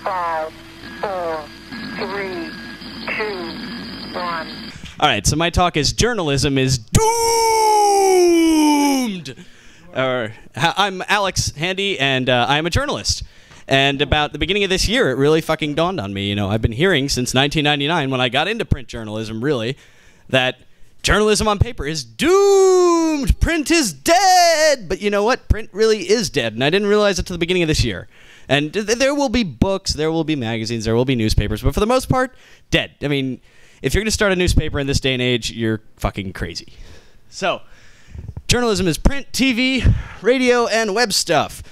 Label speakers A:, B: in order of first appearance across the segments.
A: 5, 4, 3, 2, 1.
B: All right, so my talk is journalism is doomed. I'm Alex Handy, and I'm a journalist. And about the beginning of this year, it really fucking dawned on me. You know, I've been hearing since 1999, when I got into print journalism, really, that journalism on paper is doomed. Print is dead. But you know what? Print really is dead, and I didn't realize it till the beginning of this year. And there will be books, there will be magazines, there will be newspapers, but for the most part, dead. I mean, if you're going to start a newspaper in this day and age, you're fucking crazy. So, journalism is print, TV, radio, and web stuff.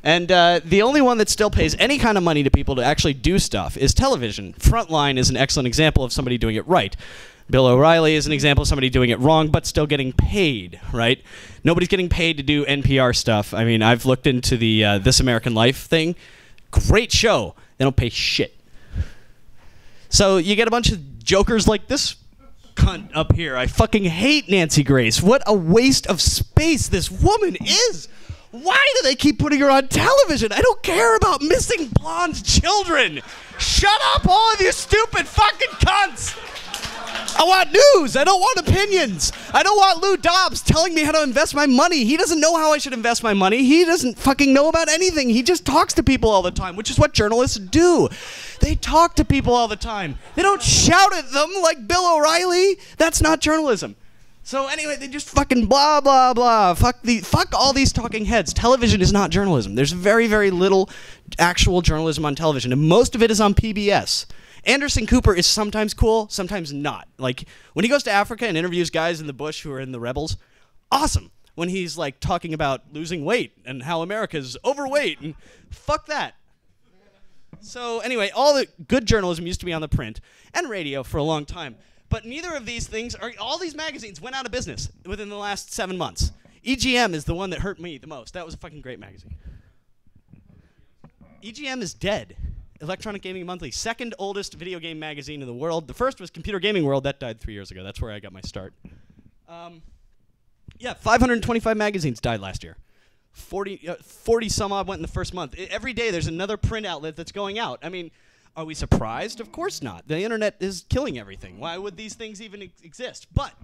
B: And the only one that still pays any kind of money to people to actually do stuff is television. Frontline is an excellent example of somebody doing it right. Bill O'Reilly is an example of somebody doing it wrong, but still getting paid, right? Nobody's getting paid to do NPR stuff. I mean, I've looked into the This American Life thing. Great show. They don't pay shit. So you get a bunch of jokers like this cunt up here. I fucking hate Nancy Grace. What a waste of space this woman is. Why do they keep putting her on television? I don't care about missing blonde children. Shut up, all of you stupid fucking cunts. I want news. I don't want opinions. I don't want Lou Dobbs telling me how to invest my money. He doesn't know how I should invest my money. He doesn't fucking know about anything. He just talks to people all the time, which is what journalists do. They talk to people all the time. They don't shout at them like Bill O'Reilly. That's not journalism. So anyway, they just fucking blah, blah, blah. Fuck all these talking heads. Television is not journalism. There's very, very little actual journalism on television, and most of it is on PBS. Anderson Cooper is sometimes cool, sometimes not. Like, when he goes to Africa and interviews guys in the bush who are in the rebels, awesome. When he's, like, talking about losing weight and how America's overweight, and fuck that. So anyway, all the good journalism used to be on the print and radio for a long time. But neither of these things, all these magazines went out of business within the last 7 months. EGM is the one that hurt me the most. That was a fucking great magazine. EGM is dead. Electronic Gaming Monthly, second oldest video game magazine in the world. The first was Computer Gaming World. That died 3 years ago. That's where I got my start. Yeah, 525 magazines died last year. 40 some odd went in the first month. Every day there's another print outlet that's going out. I mean, are we surprised? Of course not. The internet is killing everything. Why would these things even exist? But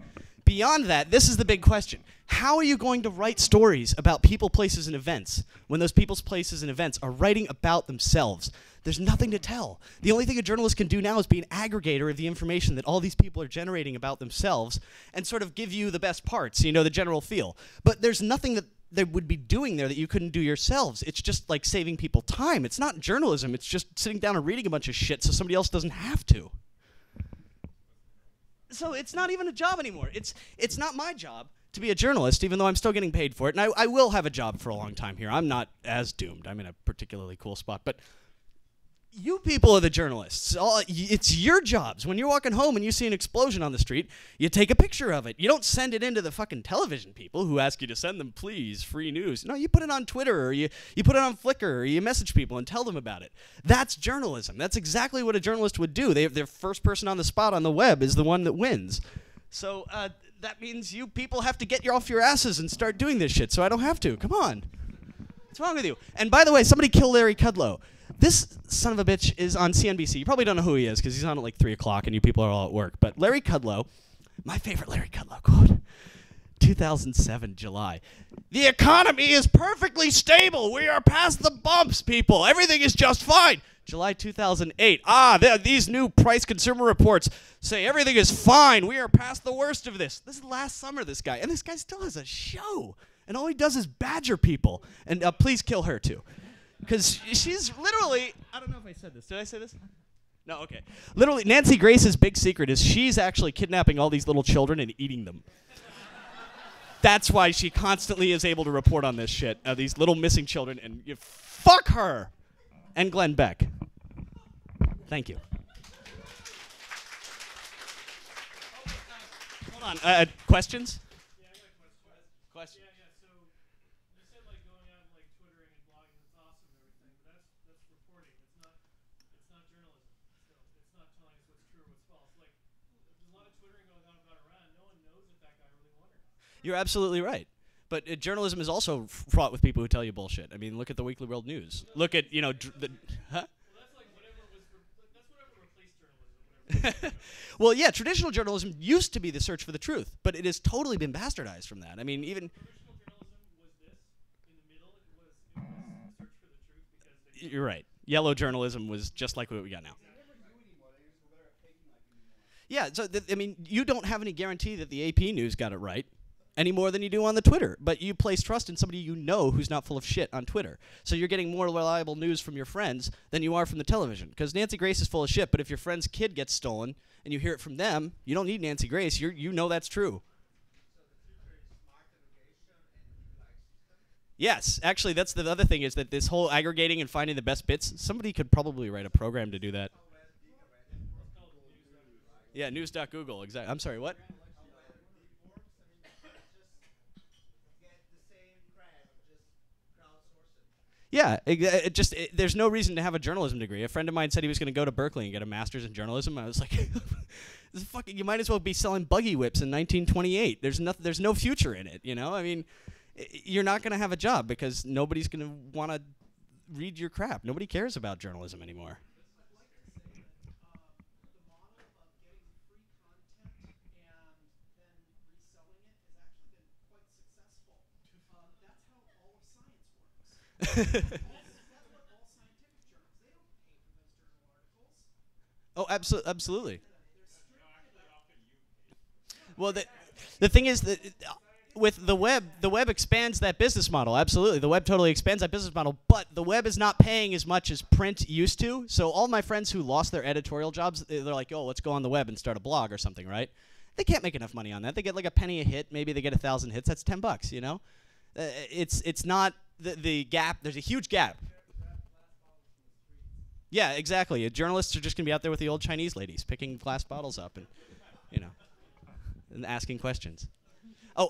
B: beyond that, this is the big question. How are you going to write stories about people, places, and events when those people's, places, and events are writing about themselves? There's nothing to tell. The only thing a journalist can do now is be an aggregator of the information that all these people are generating about themselves and sort of give you the best parts, you know, the general feel. But there's nothing that they would be doing there that you couldn't do yourselves. It's just like saving people time. It's not journalism. It's just sitting down and reading a bunch of shit so somebody else doesn't have to. So it's not even a job anymore. It's not my job to be a journalist, even though I'm still getting paid for it. And I will have a job for a long time here. I'm not as doomed. I'm in a particularly cool spot. But you people are the journalists. It's your jobs. When you're walking home and you see an explosion on the street, you take a picture of it. You don't send it into the fucking television people who ask you to send them, please, free news. No, you put it on Twitter, or you put it on Flickr, or you message people and tell them about it. That's journalism. That's exactly what a journalist would do. Their first person on the spot on the web is the one that wins. So that means you people have to get off your asses and start doing this shit, so I don't have to. Come on. What's wrong with you? And by the way, somebody kill Larry Kudlow. This son of a bitch is on CNBC. You probably don't know who he is because he's on at like 3 o'clock and you people are all at work. But Larry Kudlow, my favorite Larry Kudlow quote, 2007, July. The economy is perfectly stable. We are past the bumps, people. Everything is just fine. July 2008. These new price consumer reports say everything is fine. We are past the worst of this. This is last summer, this guy. And this guy still has a show. And all he does is badger people. And please kill her, too. Because she's literally, I don't know if I said this. Did I say this? No, okay. Literally, Nancy Grace's big secret is she's actually kidnapping all these little children and eating them. That's why she constantly is able to report on this shit, these little missing children, and you fuck her. And Glenn Beck. Thank you. Hold on, questions?
C: Yeah, I got a question.
B: Question.
C: Yeah, so you said like going out and like Twittering and blogging, that's awesome and everything, but that's reporting. It's not journalism. Still, it's not telling us what's true or what's false. Like there's a lot of Twittering going on about Iran. No one knows if that guy really won or not.
B: You're absolutely right. But journalism is also fraught with people who tell you bullshit. I mean, look at the Weekly World News. Look at, huh?
C: Well, that's like that's whatever replaced journalism. Whatever.
B: Well, yeah, traditional journalism used to be the search for the truth, but it has totally been bastardized from that. I mean, even
C: Traditional journalism was this. In the middle, it was search for the truth because they
B: you're right. Yellow journalism was just like what we got now. Yeah, so I mean, you don't have any guarantee that the AP News got it right any more than you do on the Twitter, but you place trust in somebody you know who's not full of shit on Twitter. So you're getting more reliable news from your friends than you are from the television. Because Nancy Grace is full of shit, but if your friend's kid gets stolen and you hear it from them, you don't need Nancy Grace. You know that's true. Yes, actually, that's the other thing is that this whole aggregating and finding the best bits, somebody could probably write a program to do that. Yeah, news.google, exactly. I'm sorry, what? Yeah, there's no reason to have a journalism degree. A friend of mine said he was going to go to Berkeley and get a master's in journalism. I was like, this is fucking, you might as well be selling buggy whips in 1928. There's no future in it, you know? I mean, you're not going to have a job because nobody's going to want to read your crap. Nobody cares about journalism anymore. Oh, absolutely. Well, the thing is that with the web expands that business model. Absolutely, the web totally expands that business model. But the web is not paying as much as print used to. So all my friends who lost their editorial jobs, they're like, "Oh, let's go on the web and start a blog or something," right? They can't make enough money on that. They get like a penny a hit. Maybe they get 1,000 hits. That's $10, you know. It's not the gap. There's a huge gap. Yeah, exactly. Journalists are just going to be out there with the old Chinese ladies picking glass bottles up and, you know, and asking questions. Oh,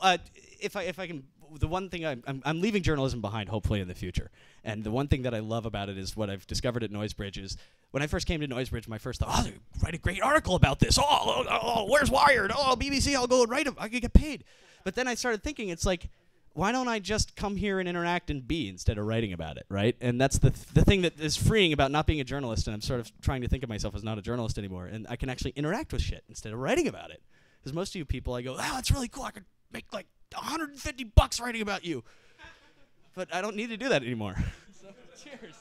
B: if I can, the one thing I'm leaving journalism behind, hopefully in the future. And the one thing that I love about it is what I've discovered at Noisebridge is when I first came to Noisebridge, my first thought, write a great article about this. Oh, where's Wired? Oh, BBC, I'll go and write it. I could get paid. But then I started thinking, it's like, why don't I just come here and interact and be instead of writing about it, right? And that's the thing that is freeing about not being a journalist, and I'm sort of trying to think of myself as not a journalist anymore, and I can actually interact with shit instead of writing about it. Because most of you people, I go, that's really cool. I could make like $150 writing about you. But I don't need to do that anymore. So, cheers.